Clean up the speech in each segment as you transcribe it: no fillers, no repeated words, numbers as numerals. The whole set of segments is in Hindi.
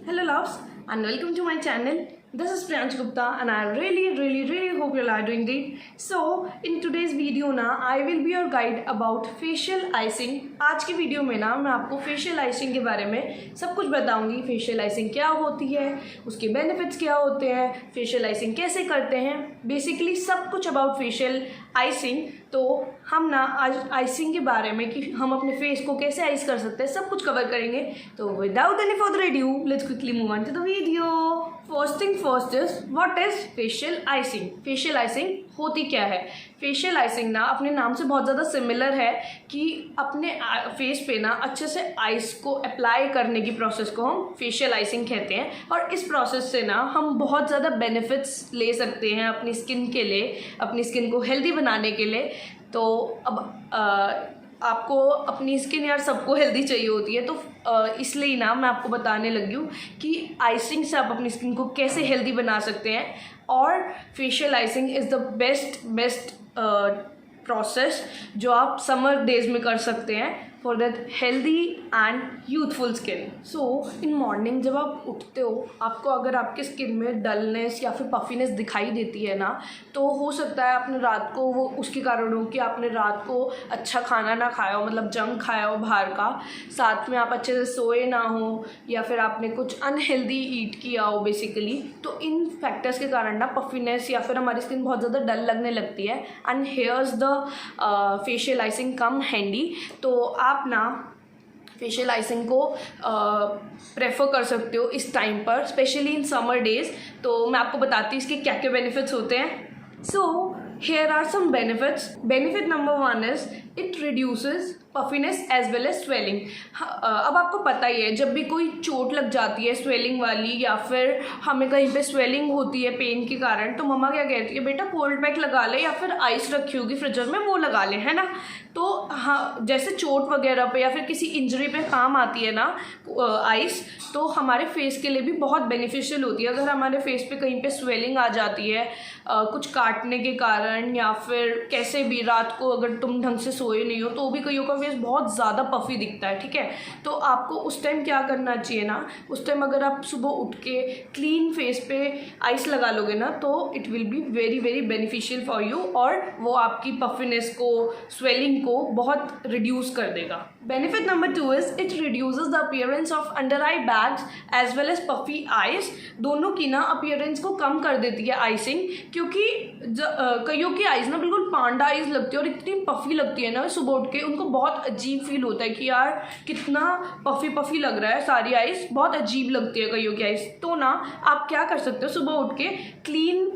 Hello loves and welcome to my channel. This is Priyansh Gupta and I really hope you are doing great. So in today's video ना I will be your guide about facial icing. आज की वीडियो में ना मैं आपको facial icing के बारे में सब कुछ बताऊंगी. facial icing क्या होती है, उसके benefits क्या होते हैं, facial icing कैसे करते हैं, बेसिकली सब कुछ about facial icing. तो हम ना आज आइसिंग के बारे में कि हम अपने फेस को कैसे आइस कर सकते हैं सब कुछ कवर करेंगे. तो without any further adieu let's quickly move on to the video. First thing first is what is facial icing. Facial icing होती क्या है? फेशियल आइसिंग ना अपने नाम से बहुत ज़्यादा सिमिलर है कि अपने फेस पे ना अच्छे से आइस को अप्लाई करने की प्रोसेस को हम फेशियल आइसिंग कहते हैं. और इस प्रोसेस से ना हम बहुत ज़्यादा बेनिफिट्स ले सकते हैं अपनी स्किन के लिए, अपनी स्किन को हेल्दी बनाने के लिए. तो अब आपको अपनी स्किन यार सबको हेल्दी चाहिए होती है, तो इसलिए ना मैं आपको बताने लगी हूँ कि आइसिंग से आप अपनी स्किन को कैसे हेल्दी बना सकते हैं. और facial icing is the best process जो आप समर डेज में कर सकते हैं for that healthy and youthful skin. So in morning जब आप उठते हो, आपको अगर आपके स्किन में डलनेस या फिर पफीनेस दिखाई देती है ना, तो हो सकता है आपने रात को वो उसके कारण हो कि आपने रात को अच्छा खाना ना खाया हो, मतलब जंक खाया हो बाहर का, साथ में आप अच्छे से सोए ना हो, या फिर आपने कुछ अनहेल्दी ईट किया हो बेसिकली. तो इन फैक्टर्स के कारण ना पफीनेस या फिर हमारी स्किन बहुत ज़्यादा डल लगने लगती है. And hairs the facial icing come handy. तो आप ना फेशियल आइसिंग को प्रेफर कर सकते हो इस टाइम पर, स्पेशली इन समर डेज. तो मैं आपको बताती हूँ इसके क्या क्या बेनिफिट्स होते हैं. सो here are some benefits. Benefit number 1 is it reduces puffiness as well as swelling. अब आपको पता ही है जब भी कोई चोट लग जाती है स्वेलिंग वाली, या फिर हमें कहीं पे स्वेलिंग होती है पेन के कारण, तो मम्मा क्या कहती है, बेटा कोल्ड पैक लगा ले या फिर आइस रखी होगी फ्रीजर में वो लगा ले, है ना. तो हाँ, जैसे चोट वगैरह पे या फिर किसी इंजरी पे काम आती है ना आइस, तो हमारे फेस के लिए भी बहुत बेनिफिशियल होती है. अगर हमारे फेस पे कहीं पे स्वेलिंग आ जाती है कुछ काटने के कारण, या फिर कैसे भी रात को अगर तुम ढंग से सोए नहीं हो, तो भी कईयों का फेस बहुत ज़्यादा पफी दिखता है, ठीक है. तो आपको उस टाइम क्या करना चाहिए ना, उस टाइम अगर आप सुबह उठ के क्लीन फेस पे आइस लगा लोगे ना, तो it will be very beneficial for you, और वो आपकी पफीनेस को, स्वेलिंग को बहुत रिड्यूस कर देगा. Benefit number 2 is it reduces the appearance of under eye bags as well as puffy eyes. दोनों की ना अपीयरेंस को कम कर देती है आइसिंग, क्योंकि कईयों की आइज ना बिल्कुल पांडा आइज लगती है और इतनी पफी लगती है ना, सुबह उठ के उनको बहुत अजीब फील होता है कि यार कितना पफी लग रहा है, सारी आइज बहुत अजीब लगती है कईयों की आइज. तो ना आप क्या कर सकते हो, सुबह उठ के क्लीन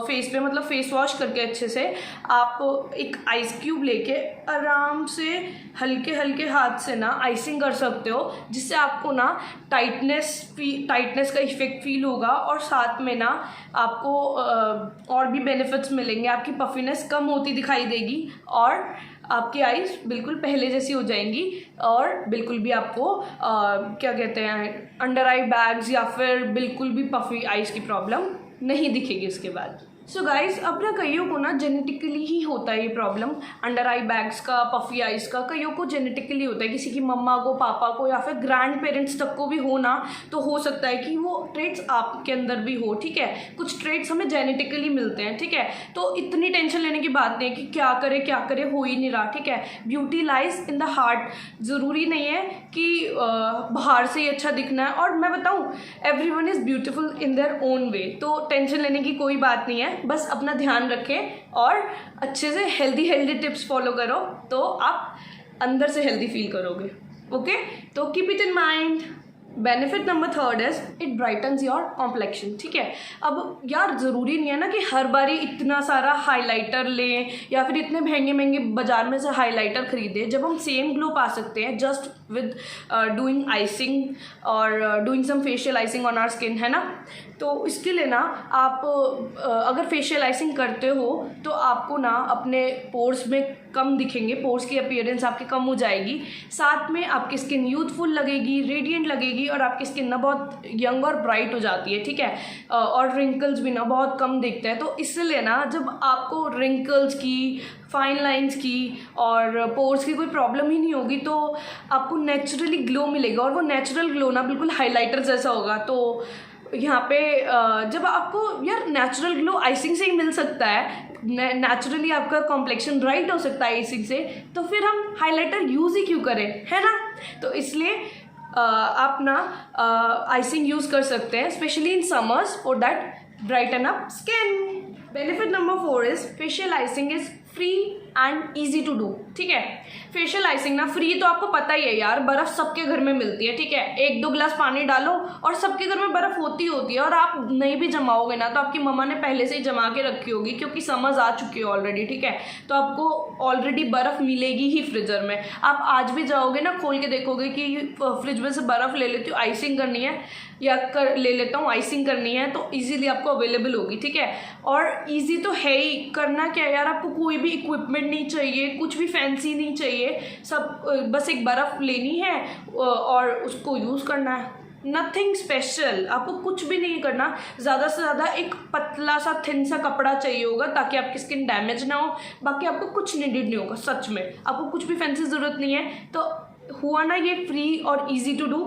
फेस पे, मतलब फेस वॉश करके अच्छे से आप एक आइस क्यूब लेके आराम से हल्के हाथ से ना आइसिंग कर सकते हो, जिससे आपको ना टाइटनेस का इफेक्ट फील होगा, और साथ में ना आपको और भी बेनिफिट्स मिलेंगे. आपकी पफीनेस कम होती दिखाई देगी और आपकी आइज बिल्कुल पहले जैसी हो जाएंगी, और बिल्कुल भी आपको क्या कहते हैं, अंडर आई बैग्स या फिर बिल्कुल भी पफी आइज की प्रॉब्लम नहीं दिखेगी इसके बाद. सो गाइज, अब ना कईयों को ना जेनेटिकली ही होता है ये प्रॉब्लम, अंडर आई बैग्स का, पफी आइज का. कईयों को जेनेटिकली होता है, किसी की मम्मा को, पापा को, या फिर ग्रैंड पेरेंट्स तक को भी हो ना, तो हो सकता है कि वो ट्रेट्स आपके अंदर भी हो, ठीक है. कुछ ट्रेट्स हमें जेनेटिकली मिलते हैं, ठीक है. तो इतनी टेंशन लेने की बात नहीं है कि क्या करे, हो ही नहीं रहा, ठीक है. Beauty lies in the heart. ज़रूरी नहीं है कि बाहर से ही अच्छा दिखना है. और मैं बताऊँ, everyone is beautiful in their own way. तो टेंशन लेने की कोई बात नहीं है, बस अपना ध्यान रखें और अच्छे से हेल्दी टिप्स फॉलो करो, तो आप अंदर से हेल्दी फील करोगे. ओके, तो keep it in mind. Benefit number 3 is it brightens your complexion, ठीक है. अब यार ज़रूरी नहीं है ना कि हर बारी इतना सारा हाइलाइटर लें या फिर इतने महंगे बाजार में से हाइलाइटर खरीदें, जब हम सेम ग्लो पा सकते हैं जस्ट विद डूइंग आइसिंग और doing some facial icing on our skin, है ना. तो इसके लिए ना आप अगर फेशियल आइसिंग करते हो तो आपको ना अपने पोर्स में कम दिखेंगे, पोर्स की अपीयरेंस आपकी कम हो जाएगी, साथ में आपकी स्किन यूथफुल लगेगी, रेडिएंट लगेगी और आपकी स्किन ना बहुत यंग और ब्राइट हो जाती है, ठीक है। और रिंकल्स भी ना बहुत कम दिखते हैं। तो इसलिए ना जब आपको रिंकल्स की, फाइन लाइंस की और पोर्स की कोई प्रॉब्लम ही नहीं होगी तो आपको नेचुरली ग्लो मिलेगा, और वो नेचुरल ग्लो ना बिल्कुल हाइलाइटर जैसा होगा। तो यहाँ पे जब आपको यार नेचुरल ग्लो आइसिंग से ही मिल सकता है, नेचुरली आपका कॉम्प्लेक्शन ब्राइट हो सकता है आइसिंग से, तो फिर हम हाइलाइटर यूज़ ही क्यों करें, है ना। तो इसलिए आप ना आइसिंग यूज़ कर सकते हैं, specially in summers, for that brighten up skin. Benefit number 4 is facial icing is free and easy to do, ठीक है। फेशियल आइसिंग ना फ्री तो आपको पता ही है यार, बर्फ़ सबके घर में मिलती है, ठीक है। 1-2 गिलास पानी डालो और सबके घर में बर्फ़ होती होती है, और आप नहीं भी जमाओगे ना तो आपकी मम्मा ने पहले से ही जमा के रखी होगी, क्योंकि समझ आ चुकी है ऑलरेडी, ठीक है। तो आपको ऑलरेडी बर्फ़ मिलेगी ही फ्रीजर में। आप आज भी जाओगे ना, खोल के देखोगे कि फ्रिज में से बर्फ़ ले लेती हूँ, आइसिंग करनी है, या ले लेता हूँ आइसिंग करनी है, तो इजीली आपको अवेलेबल होगी, ठीक है। और इजी तो है ही, करना क्या है यार, आपको कोई भी इक्विपमेंट नहीं चाहिए, कुछ भी फैंसी नहीं चाहिए, सब बस एक बर्फ़ लेनी है और उसको यूज़ करना है, नथिंग स्पेशल, आपको कुछ भी नहीं करना। ज़्यादा से ज़्यादा एक पतला सा थिन सा कपड़ा चाहिए होगा ताकि आपकी स्किन डैमेज ना हो, बाकी आपको कुछ नीडेड नहीं होगा, सच में आपको कुछ भी फैंसी ज़रूरत नहीं है। तो हुआ ना ये फ्री और इजी टू डू,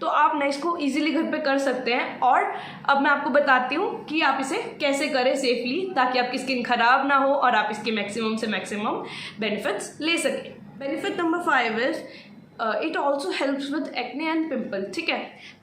तो आप ना इसको इजीली घर पे कर सकते हैं। और अब मैं आपको बताती हूँ कि आप इसे कैसे करें सेफली, ताकि आपकी स्किन ख़राब ना हो और आप इसके मैक्सिमम से मैक्सिमम बेनिफिट्स ले सकें। Benefit number 5 is it also helps with acne and pimple, ठीक है।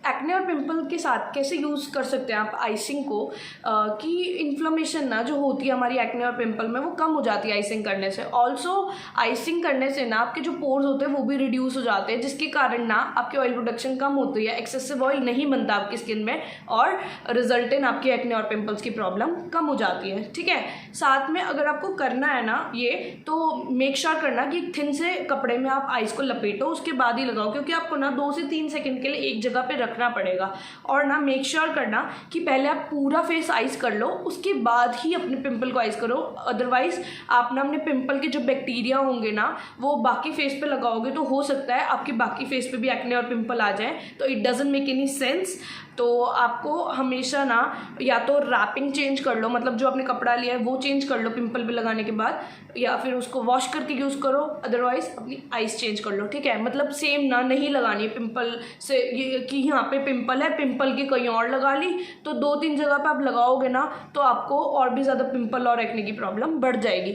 एक्ने और पिम्पल के साथ कैसे यूज़ कर सकते हैं आप आइसिंग को, कि इन्फ्लेमेशन ना जो होती है हमारी एक्ने और पिम्पल में, वो कम हो जाती है आइसिंग करने से। ऑल्सो आइसिंग करने से ना आपके जो पोर्स होते हैं वो भी रिड्यूस हो जाते हैं, जिसके कारण ना आपकी ऑयल प्रोडक्शन कम होती है, एक्सेसिव ऑयल नहीं बनता आपकी स्किन में, और रिजल्ट इन आपकी एक्ने और पिम्पल्स की प्रॉब्लम कम हो जाती है, ठीक है। साथ में अगर आपको करना है ना ये, तो मेक श्योर करना कि थिन से कपड़े में आप आइस को लपेटो, उसके बाद ही लगाओ, क्योंकि आपको ना 2 से 3 सेकंड के लिए एक जगह पे रखना पड़ेगा। और ना मेक श्योर करना कि पहले आप पूरा फेस आइस कर लो, उसके बाद ही अपने पिंपल को आइस करो। अदरवाइज आप ना अपने पिंपल के जो बैक्टीरिया होंगे ना वो बाकी फेस पे लगाओगे, तो हो सकता है आपके बाकी फेस पे भी एक्ने और पिंपल आ जाए, तो it doesn't make any sense. तो आपको हमेशा ना या तो रैपिंग चेंज कर लो, मतलब जो आपने कपड़ा लिया है वो चेंज कर लो पिंपल पे लगाने के बाद, या फिर उसको वॉश करके यूज़ करो, अदरवाइज अपनी आइस चेंज कर लो, ठीक है। मतलब सेम ना नहीं लगानी है पिंपल से, ये कि यहाँ पे पिंपल है, पिंपल की कहीं और लगा ली, तो 2-3 जगह पे आप लगाओगे ना तो आपको और भी ज़्यादा पिंपल और एक्ने की प्रॉब्लम बढ़ जाएगी।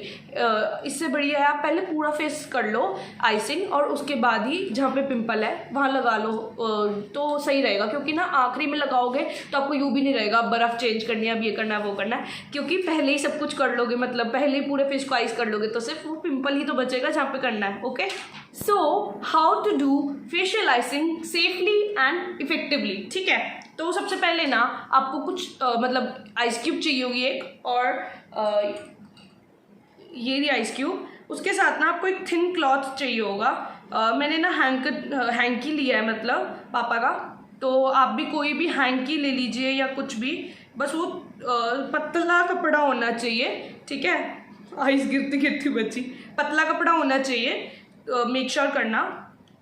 इससे बढ़िया है आप पहले पूरा फेस कर लो आइसिंग, और उसके बाद ही जहाँ पे पिंपल है वहाँ लगा लो, तो सही रहेगा। क्योंकि ना आखिरी में लगाओगे तो आपको यूँ भी नहीं रहेगा बर्फ़ चेंज करनी है, अब ये करना है वो करना है, क्योंकि पहले ही सब कुछ कर लोगे, मतलब पहले ही पूरे फेस को आइस कर लोगे, तो सिर्फ वो पिंपल ही तो बचेगा जहाँ पे करना है, okay. So how to do facial icing safely and effectively, ठीक है। तो सबसे पहले ना आपको कुछ मतलब आइस क्यूब चाहिए होगी एक, और ये रही आइस क्यूब, उसके साथ ना आपको एक थिन क्लॉथ चाहिए होगा। मैंने ना हैंकी लिया है, मतलब पापा का, तो आप भी कोई भी हैंकी ले लीजिए या कुछ भी, बस वो पतला कपड़ा होना चाहिए, ठीक है। आइस गिरती गिरती बची, पतला कपड़ा होना चाहिए। मेक श्योर करना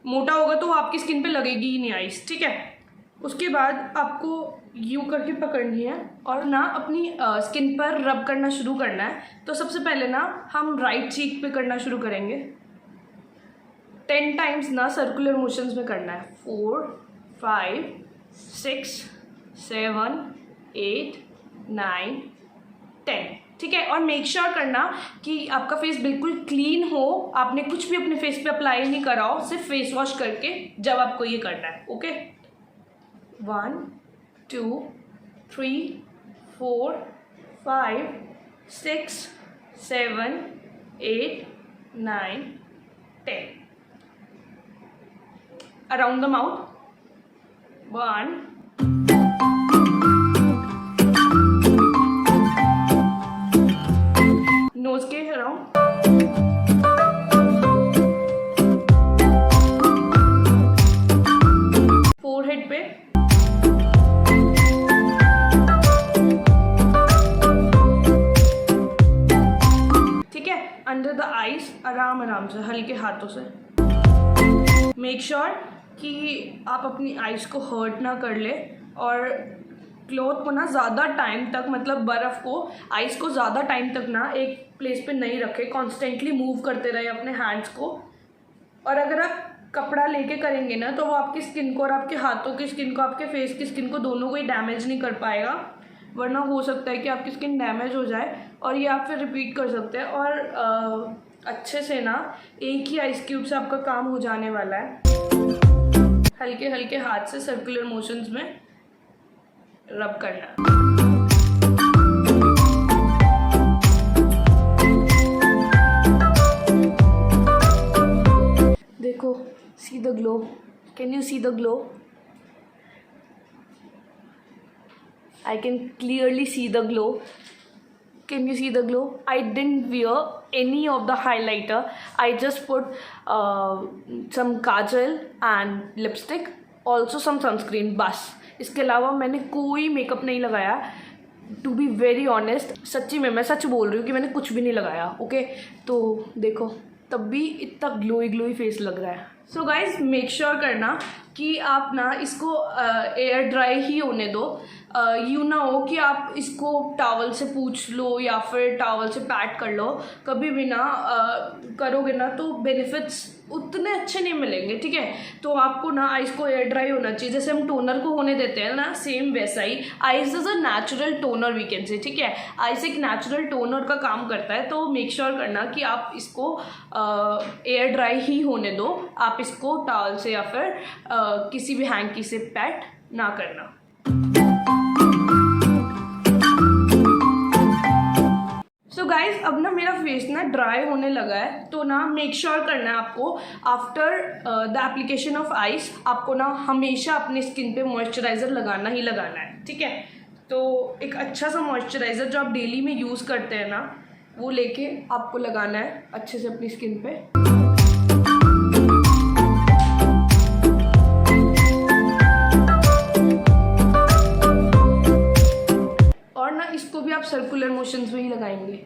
मोटा होगा तो आपकी स्किन पे लगेगी ही नहीं आइस, ठीक है। उसके बाद आपको यूँ करके पकड़नी है और ना अपनी स्किन पर रब करना शुरू करना है। तो सबसे पहले ना हम राइट चीक पे करना शुरू करेंगे, 10 टाइम्स ना सर्कुलर मोशंस में करना है, 4 5 6 7 8 9 10, ठीक है। और मेक श्योर करना कि आपका फेस बिल्कुल क्लीन हो, आपने कुछ भी अपने फेस पे अप्लाई नहीं करा हो, सिर्फ फेस वॉश करके जब आपको ये करना है, okay. 1 2 3 4 5 6 7 8 9 10 around the mouth, 1 knows के अराउंड, 4हेड पे, ठीक है। अंडर द आइज आराम आराम से हल्के हाथों से। मेक श्योर कि आप अपनी आइज़ को हर्ट ना कर ले और क्लॉथ को ना ज़्यादा टाइम तक, मतलब बर्फ़ को, आइस को ज़्यादा टाइम तक ना एक प्लेस पे नहीं रखे। कॉन्स्टेंटली मूव करते रहे अपने हैंड्स को। और अगर आप कपड़ा लेके करेंगे ना तो वो आपकी स्किन को और आपके हाथों की स्किन को, आपके फेस की स्किन को, दोनों को ही डैमेज नहीं कर पाएगा। वरना हो सकता है कि आपकी स्किन डैमेज हो जाए और ये आप फिर रिपीट कर सकते हैं। और अच्छे से ना एक ही आइस क्यूब से आपका काम हो जाने वाला है। हल्के हल्के हाथ से सर्कुलर मोशंस में रब करना। देखो, see the glow. Can you see the glow? I can clearly see the glow. Can you see the glow? I didn't wear any of the highlighter. I just put some kajal and lipstick, also some sunscreen. बस इसके अलावा मैंने कोई मेकअप नहीं लगाया। टू बी वेरी ऑनेस्ट, सच्ची में मैं सच बोल रही हूँ कि मैंने कुछ भी नहीं लगाया। ओके, तो देखो तब भी इतना ग्लोई फेस लग रहा है। सो गाइज, मेक श्योर करना कि आप ना इसको एयर ड्राई ही होने दो। यूँ ना हो कि आप इसको टॉवल से पूछ लो या फिर टॉवल से पैट कर लो। कभी भी ना करोगे ना तो बेनिफिट्स उतने अच्छे नहीं मिलेंगे, ठीक है। तो आपको ना आइस को एयर ड्राई होना चाहिए। जैसे हम टोनर को होने देते हैं ना, सेम वैसा ही ice is a natural toner, we can say, ठीक है। आइस एक नेचुरल टोनर का काम करता है। तो मेक श्योर करना कि आप इसको एयर ड्राई ही होने दो। आप इसको टॉवल से या फिर किसी भी हैंकी से पैट ना करना। सो गाइज, अब ना मेरा फेस ना ड्राई होने लगा है। तो ना मेक श्योर करना है आपको, after the application of ice, आपको ना हमेशा अपनी स्किन पे मॉइस्चराइज़र लगाना ही लगाना है, ठीक है। तो एक अच्छा सा मॉइस्चराइज़र जो आप डेली में यूज़ करते हैं ना, वो लेके आपको लगाना है अच्छे से अपनी स्किन पे। इसको भी आप सर्कुलर मोशंस में ही लगाएंगे।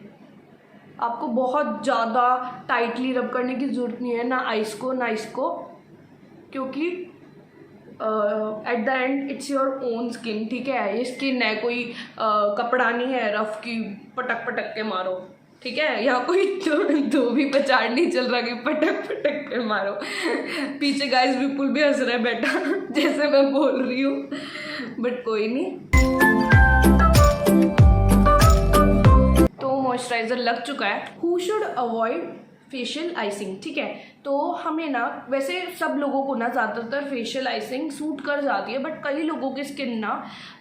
आपको बहुत ज़्यादा टाइटली रब करने की ज़रूरत नहीं है, ना आइस को ना इसको, क्योंकि at the end it's your own skin, ठीक है। ये स्किन है, कोई कपड़ा नहीं है रफ की पटक पटक के मारो, ठीक है। यहाँ कोई दो भी पचाड़ नहीं चल रहा कि पटक पटक के मारो। पीछे गाइस विपुल भी हंस रहा है बेटा जैसे मैं बोल रही हूँ, बट कोई नहीं। मॉइस्चराइज़र लग चुका है। Who should avoid facial icing, ठीक है। तो हमें ना, वैसे सब लोगों को ना ज़्यादातर फेशियल आइसिंग सूट कर जाती है, बट कई लोगों की स्किन ना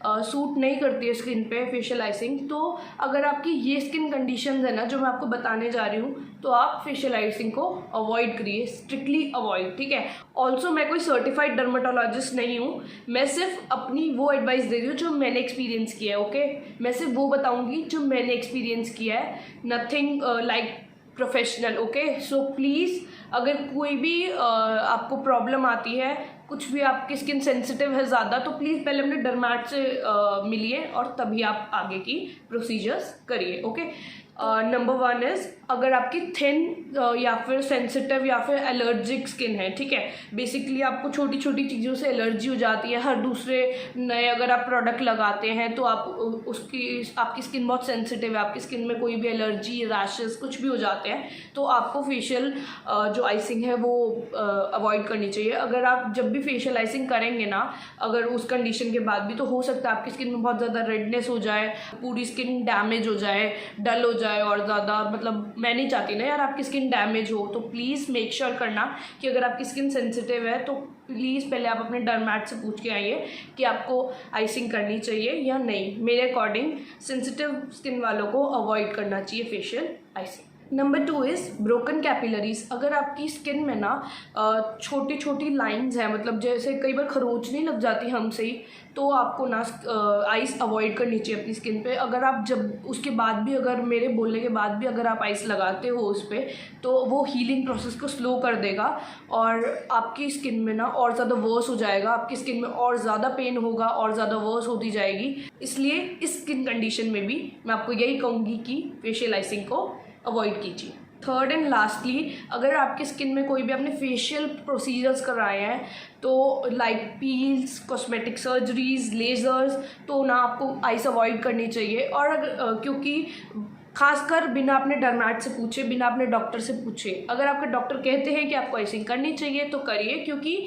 सूट नहीं करती है स्किन पे फेशियल आइसिंग। तो अगर आपकी ये स्किन कंडीशंस है ना जो मैं आपको बताने जा रही हूँ, तो आप फेशियल आइसिंग को अवॉइड करिए, स्ट्रिक्टली अवॉइड, ठीक है। ऑल्सो मैं कोई सर्टिफाइड डर्माटोलॉजिस्ट नहीं हूँ, मैं सिर्फ अपनी वो एडवाइस दे रही हूँ जो मैंने एक्सपीरियंस किया है। ओके, मैं सिर्फ वो बताऊँगी जो मैंने एक्सपीरियंस किया है, nothing like professional. Okay, so please अगर कोई भी आपको प्रॉब्लम आती है, कुछ भी आपकी स्किन सेंसिटिव है ज़्यादा, तो प्लीज़ पहले अपने डर्मैट से मिलिए और तभी आप आगे की प्रोसीजर्स करिए। ओके, नंबर 1 इज़, अगर आपकी थिन या फिर सेंसिटिव या फिर एलर्जिक स्किन है, ठीक है। बेसिकली आपको छोटी छोटी चीज़ों से एलर्जी हो जाती है, हर दूसरे नए अगर आप प्रोडक्ट लगाते हैं तो आप आपकी स्किन बहुत सेंसिटिव है, आपकी स्किन में कोई भी एलर्जी, रैशेस कुछ भी हो जाते हैं, तो आपको फेशियल जो आइसिंग है वो अवॉइड करनी चाहिए। अगर आप जब भी फेशियल आइसिंग करेंगे ना, अगर उस कंडीशन के बाद भी, तो हो सकता है आपकी स्किन में बहुत ज़्यादा रेडनेस हो जाए, पूरी स्किन डैमेज हो जाए, डल हो जाए और ज़्यादा, मतलब मैं नहीं चाहती ना यार आपकी स्किन डैमेज हो। तो प्लीज़ मेक श्योर करना कि अगर आपकी स्किन सेंसिटिव है तो प्लीज़ पहले आप अपने डर्मैट से पूछ के आइए कि आपको आइसिंग करनी चाहिए या नहीं। मेरे अकॉर्डिंग सेंसिटिव स्किन वालों को अवॉइड करना चाहिए facial icing. Number 2 is broken capillaries. अगर आपकी स्किन में ना छोटी छोटी लाइंस हैं, मतलब जैसे कई बार खरोच नहीं लग जाती हमसे ही, तो आपको ना आइस अवॉइड करनी चाहिए अपनी स्किन पे। अगर आप जब उसके बाद भी, अगर मेरे बोलने के बाद भी अगर आप आइस लगाते हो उस पर, तो वो हीलिंग प्रोसेस को स्लो कर देगा और आपकी स्किन में ना और ज़्यादा वर्स हो जाएगा, आपकी स्किन में और ज़्यादा पेन होगा और ज़्यादा वर्स होती जाएगी। इसलिए इस स्किन कंडीशन में भी मैं आपको यही कहूँगी कि फेशियल आइसिंग को अवॉइड कीजिए। थर्ड एंड लास्टली, अगर आपकी स्किन में कोई भी आपने फेशियल प्रोसीजर्स कराए हैं तो like peels, cosmetic surgeries, lasers, तो ना आपको आइस अवॉइड करनी चाहिए। और क्योंककि खासकर बिना अपने डर्मेट से पूछे, बिना अपने डॉक्टर से पूछे, अगर आपके डॉक्टर कहते हैं कि आपको आइसिंग करनी चाहिए तो करिए, क्योंकि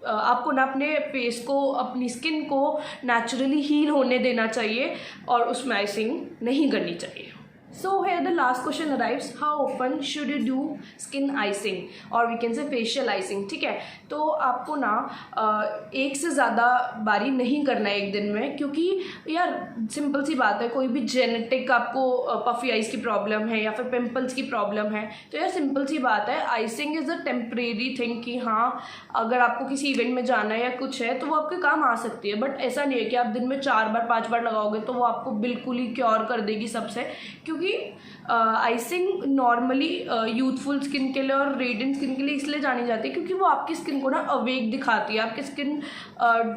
आपको ना अपने फेस को, अपनी स्किन को नेचुरली हील होने देना चाहिए और उसमें आइसिंग नहीं करनी चाहिए। So here the last question arrives, how often should you do skin icing or we can say facial icing, ठीक है। तो आपको ना एक से ज़्यादा बारी नहीं करना है एक दिन में, क्योंकि यार सिंपल सी बात है, कोई भी जेनेटिक आपको पफी आइज की प्रॉब्लम है या फिर पिंपल्स की प्रॉब्लम है, तो यार सिंपल सी बात है, icing is a temporary thing कि हाँ अगर आपको किसी इवेंट में जाना है या कुछ है तो वो आपके काम आ सकती है। बट ऐसा नहीं है कि आप दिन में 4 बार 5 बार लगाओगे तो वो आपको बिल्कुल ही क्योर कर देगी सबसे, क्योंकि आइसिंग नॉर्मली यूथफुल स्किन के लिए और रेडियंट स्किन के लिए इसलिए जानी जाती है क्योंकि वो आपकी स्किन को ना अवेक दिखाती है। आपकी स्किन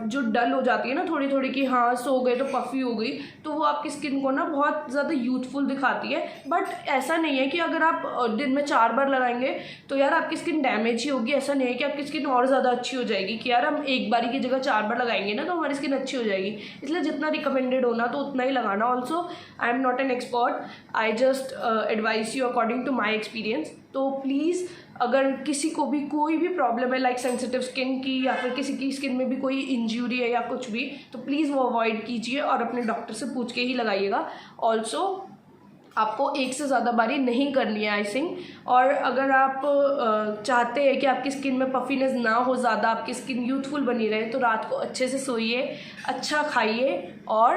जो डल हो जाती है ना थोड़ी थोड़ी कि हाँ सो गए तो पफी हो गई, तो वो आपकी स्किन को ना बहुत ज़्यादा यूथफुल दिखाती है। बट ऐसा नहीं है कि अगर आप दिन में 4 बार लगाएंगे तो यार आपकी स्किन डैमेज ही होगी। ऐसा नहीं है कि आपकी स्किन और ज़्यादा अच्छी हो जाएगी कि यार हम एक बारी की जगह 4 बार लगाएंगे ना तो हमारी स्किन अच्छी हो जाएगी। इसलिए जितना रिकमेंडेड होना तो उतना ही लगाना। Also I am not an expert, I just advise you according to my experience. तो प्लीज़ अगर किसी को भी कोई भी प्रॉब्लम है लाइक सेंसिटिव स्किन की या फिर किसी की स्किन में भी कोई इंजरी है या कुछ भी, तो प्लीज़ वो अवॉइड कीजिए और अपने डॉक्टर से पूछ के ही लगाइएगा। ऑल्सो आपको एक से ज़्यादा बारी नहीं करनी है आइसिंग। और अगर आप चाहते हैं कि आपकी स्किन में पफीनेस ना हो ज़्यादा, आपकी स्किन यूथफुल बनी रहे, तो रात को अच्छे से सोइए, अच्छा खाइए और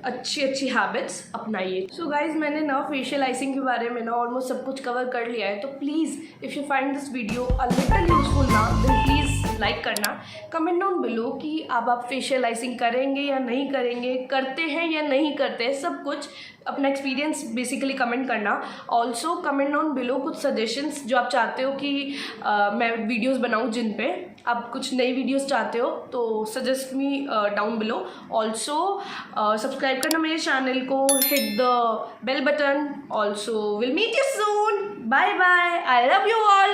अच्छी अच्छी हैबिट्स अपनाइए। सो गाइज मैंने ना फेशियल आइसिंग के बारे में ना ऑलमोस्ट सब कुछ कवर कर लिया है। तो please if you find this video a little useful ना, देन प्लीज़ लाइक करना, कमेंट डाउन बिलो कि आप फेशियल आइसिंग करेंगे या नहीं करेंगे, करते हैं या नहीं करते, सब कुछ अपना एक्सपीरियंस बेसिकली कमेंट करना। ऑल्सो कमेंट डाउन बिलो कुछ सजेशंस जो आप चाहते हो कि मैं वीडियोस बनाऊँ जिन पे आप कुछ नई वीडियोस चाहते हो, तो suggest me down below. Also subscribe करना मेरे चैनल को, hit the bell button. Also will meet you soon, bye bye, I love you all.